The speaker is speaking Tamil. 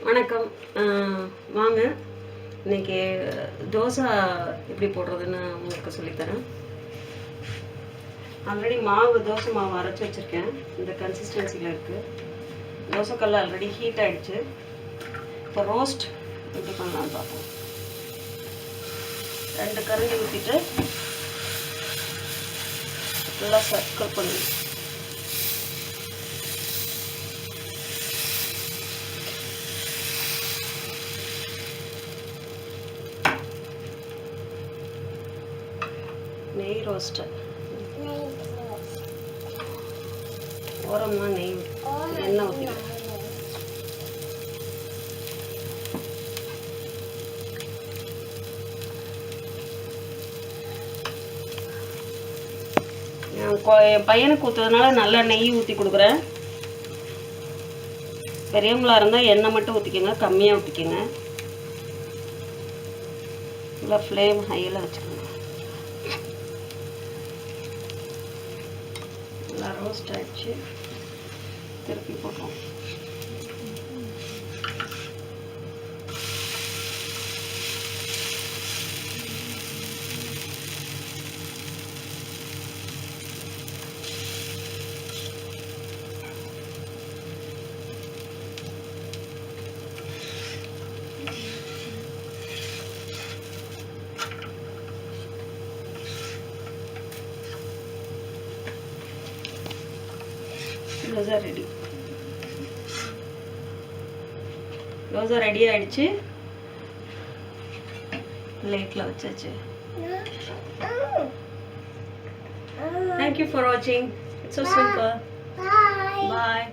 வணக்கம். வாங்க இன்னைக்கு தோசை எப்படி போடுறதுன்னு உங்களுக்கு சொல்லித்தரேன். ஆல்ரெடி தோசை மாவு அரைச்சி வச்சுருக்கேன். இந்த கன்சிஸ்டன்சியில் இருக்குது. தோசைக்கல் ஆல்ரெடி ஹீட் ஆகிடுச்சு. இப்போ ரோஸ்ட் எப்படி பண்ணலான்னு பார்ப்போம். 2 கரண்டி ஊற்றிட்டு ஃபுல்லாக சர்க்கிள் பண்ணி நெய் ரோஸ்ட் ஓரமாக நெய் எண்ணெய் ஊற்றிடும். என் பையனுக்கு ஊற்றுறதுனால நல்லா நெய் ஊற்றி கொடுக்குறேன். பெரியவங்களா இருந்தால் எண்ணெய் மட்டும் ஊற்றிக்கோங்க, கம்மியாக ஊற்றிக்கோங்க. நல்லா ஃப்ளேம் ஹையில் வச்சுக்கோங்க. நல்லா ரோஸ்ட் ஆகிடுச்சு. திருப்பி போட்டோம். தோசை ரெடி ஆயிடுச்சு. பிளேட்ல வச்சாச்சு. Thank you for watching. It's so simple. Bye.